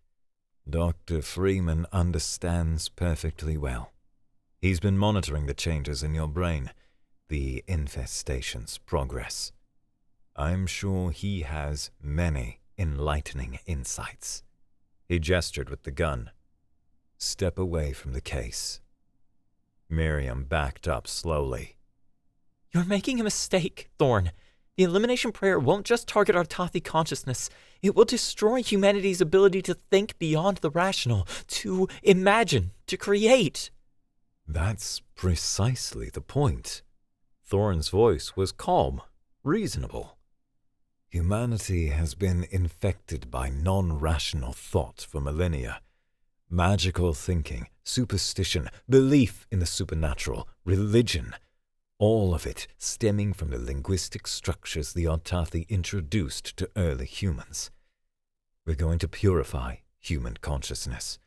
"Dr. Freeman understands perfectly well. He's been monitoring the changes in your brain, the infestation's progress. I'm sure he has many enlightening insights." He gestured with the gun. "Step away from the case." Miriam backed up slowly. "You're making a mistake, Thorn. The elimination prayer won't just target Artathi consciousness. It will destroy humanity's ability to think beyond the rational, to imagine, to create." "That's precisely the point." Thorn's voice was calm, reasonable. "Humanity has been infected by non-rational thought for millennia. Magical thinking, superstition, belief in the supernatural, religion, all of it stemming from the linguistic structures the Artathi introduced to early humans. We're going to purify human consciousness,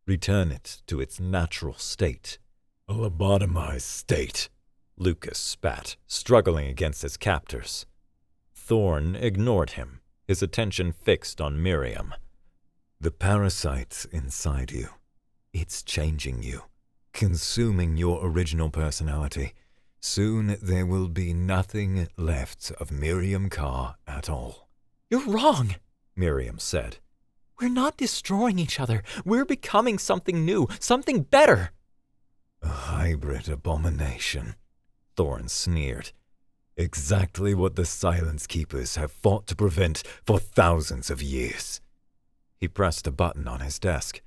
return it to its natural state. A lobotomized state, Lucas spat, struggling against his captors. Thorn ignored him, his attention fixed on Miriam. The parasite's inside you. It's changing you, consuming your original personality. Soon there will be nothing left of Miriam Carr at all. You're wrong, Miriam said. We're not destroying each other. We're becoming something new, something better. A hybrid abomination, Thorn sneered. Exactly what the Silence Keepers have fought to prevent for thousands of years. He pressed a button on his desk.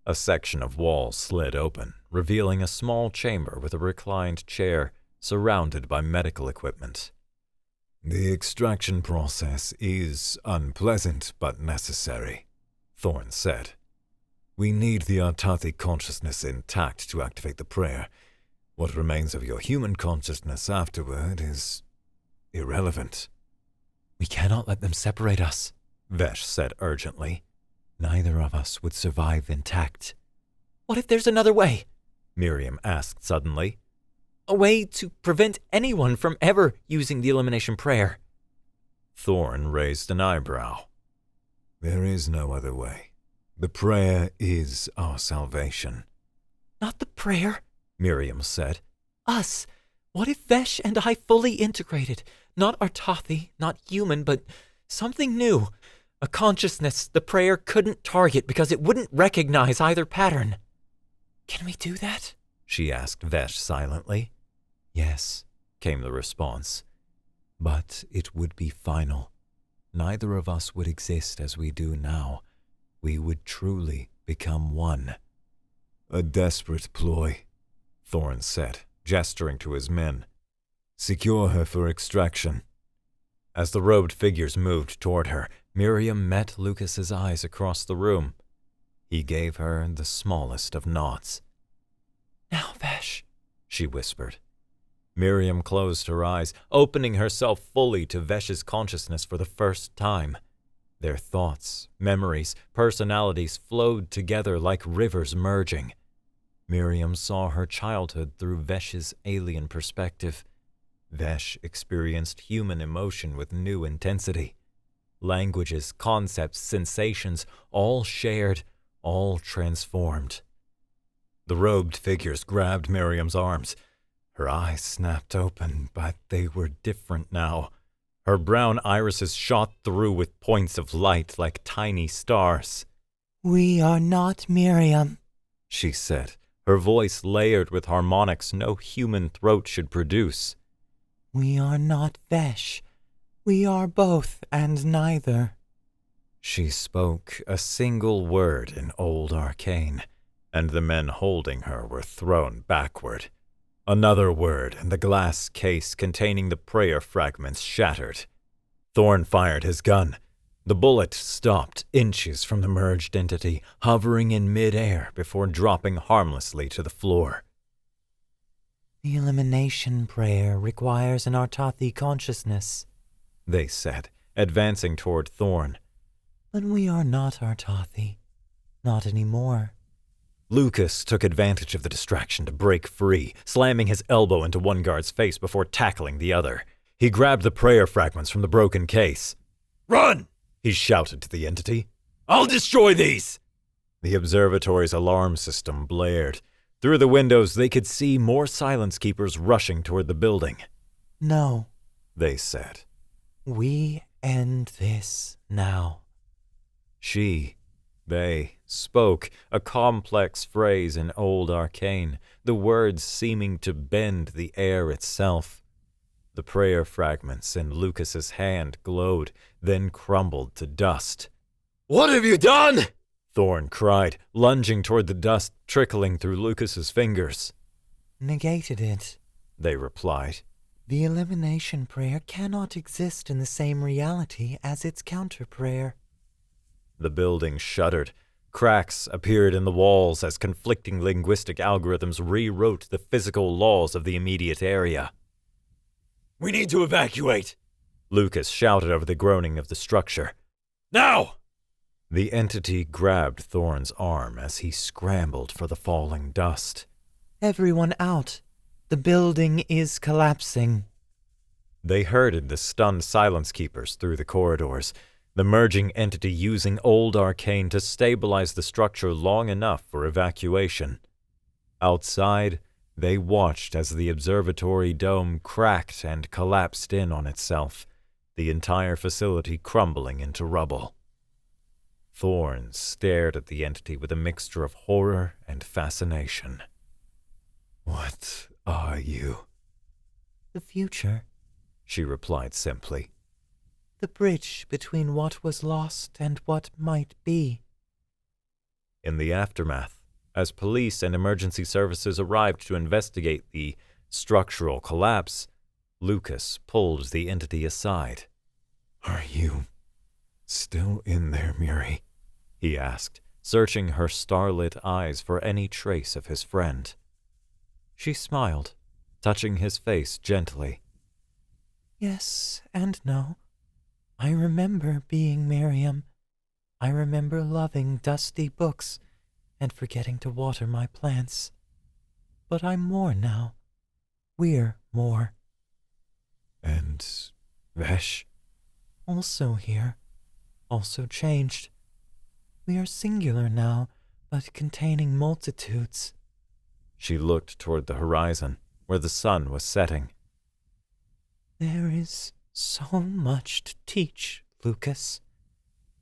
A section of wall slid open, revealing a small chamber with a reclined chair surrounded by medical equipment. The extraction process is unpleasant but necessary, Thorn said. We need the Artathi consciousness intact to activate the prayer. What remains of your human consciousness afterward is irrelevant. We cannot let them separate us, Vesh said urgently. Neither of us would survive intact. What if there's another way? Miriam asked suddenly. A way to prevent anyone from ever using the elimination prayer. Thorn raised an eyebrow. There is no other way. The prayer is our salvation. Not the prayer, Miriam said. Us. What if Vesh and I fully integrated? Not Artathi, not human, but something new. A consciousness the prayer couldn't target because it wouldn't recognize either pattern. Can we do that? She asked Vesh silently. Yes, came the response. But it would be final. Neither of us would exist as we do now. We would truly become one. A desperate ploy, Thorn said, gesturing to his men. Secure her for extraction. As the robed figures moved toward her, Miriam met Lucas's eyes across the room. He gave her the smallest of nods. Now, Vesh, she whispered. Miriam closed her eyes, opening herself fully to Vesh's consciousness for the first time. Their thoughts, memories, personalities flowed together like rivers merging. Miriam saw her childhood through Vesh's alien perspective. Vesh experienced human emotion with new intensity. Languages, concepts, sensations, all shared, all transformed. The robed figures grabbed Miriam's arms. Her eyes snapped open, but they were different now. Her brown irises shot through with points of light like tiny stars. We are not Miriam, she said, her voice layered with harmonics no human throat should produce. We are not Vesh. We are both and neither. She spoke a single word in Old Arcane, and the men holding her were thrown backward. Another word, and the glass case containing the prayer fragments shattered. Thorn fired his gun. The bullet stopped inches from the merged entity, hovering in mid-air before dropping harmlessly to the floor. The elimination prayer requires an Artathi consciousness, they said, advancing toward Thorn. But we are not Artathi. Not anymore. Lucas took advantage of the distraction to break free, slamming his elbow into one guard's face before tackling the other. He grabbed the prayer fragments from the broken case. "Run!" he shouted to the entity. "I'll destroy these!" The observatory's alarm system blared. Through the windows, they could see more Silence Keepers rushing toward the building. No, they said. We end this now. They spoke, a complex phrase in Old Arcane, the words seeming to bend the air itself. The prayer fragments in Lucas's hand glowed, then crumbled to dust. "What have you done?" Thorn cried, lunging toward the dust trickling through Lucas's fingers. Negated it, they replied. The elimination prayer cannot exist in the same reality as its counter prayer. The building shuddered. Cracks appeared in the walls as conflicting linguistic algorithms rewrote the physical laws of the immediate area. "We need to evacuate!" Lucas shouted over the groaning of the structure. "Now!" The entity grabbed Thorn's arm as he scrambled for the falling dust. "Everyone out! The building is collapsing." They herded the stunned Silence Keepers through the corridors, the merging entity using old arcane to stabilize the structure long enough for evacuation. Outside, they watched as the observatory dome cracked and collapsed in on itself, the entire facility crumbling into rubble. Thorn stared at the entity with a mixture of horror and fascination. "What are you?" "The future," she replied simply. "the bridge between what was lost and what might be." In the aftermath, as police and emergency services arrived to investigate the structural collapse, Lucas pulled the entity aside. "Are you still in there, Miri?" he asked, searching her starlit eyes for any trace of his friend. She smiled, touching his face gently. "Yes and no. I remember being Miriam. I remember loving dusty books and forgetting to water my plants. But I'm more now. We're more." "And Vesh?" "Also here. Also changed. We are singular now, but containing multitudes." She looked toward the horizon, where the sun was setting. "There is so much to teach, Lucas.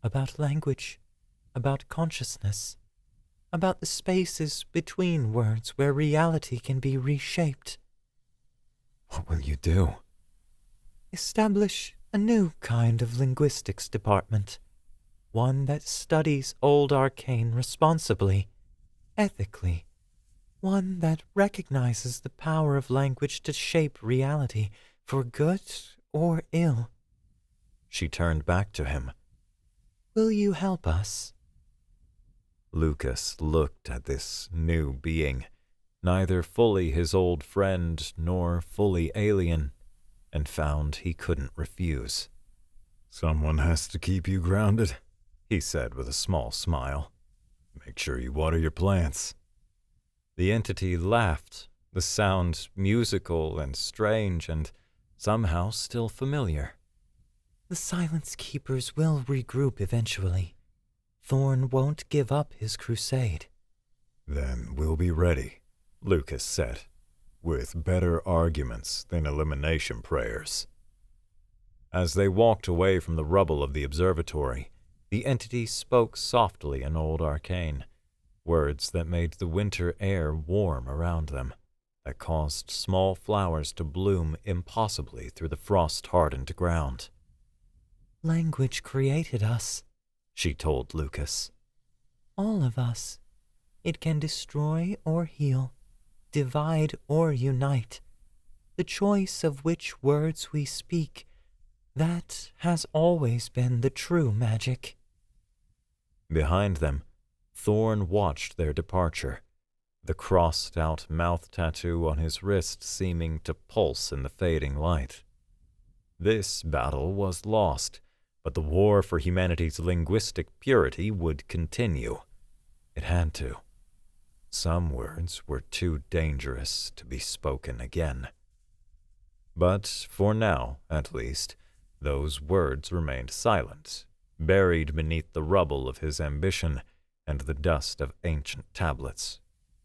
About language, about consciousness, about the spaces between words where reality can be reshaped." "What will you do?" "Establish a new kind of linguistics department. One that studies old arcane responsibly, ethically. One that recognizes the power of language to shape reality, for good or ill." She turned back to him. "Will you help us?" Lucas looked at this new being, neither fully his old friend nor fully alien, and found he couldn't refuse. "Someone has to keep you grounded," he said with a small smile. "Make sure you water your plants." The entity laughed, the sound musical and strange and somehow still familiar. "The Silence Keepers will regroup eventually. Thorn won't give up his crusade." "Then we'll be ready," Lucas said, "with better arguments than elimination prayers." As they walked away from the rubble of the observatory, the entity spoke softly in old arcane, words that made the winter air warm around them, that caused small flowers to bloom impossibly through the frost-hardened ground. "Language created us," she told Lucas. "All of us. It can destroy or heal, divide or unite. The choice of which words we speak, that has always been the true magic." Behind them, Thorn watched their departure, the crossed-out mouth tattoo on his wrist seeming to pulse in the fading light. This battle was lost, but the war for humanity's linguistic purity would continue. It had to. Some words were too dangerous to be spoken again. But for now, at least, those words remained silent, buried beneath the rubble of his ambition and the dust of ancient tablets,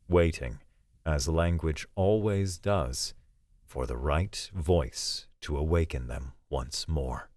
waiting, as language always does, for the right voice to awaken them once more.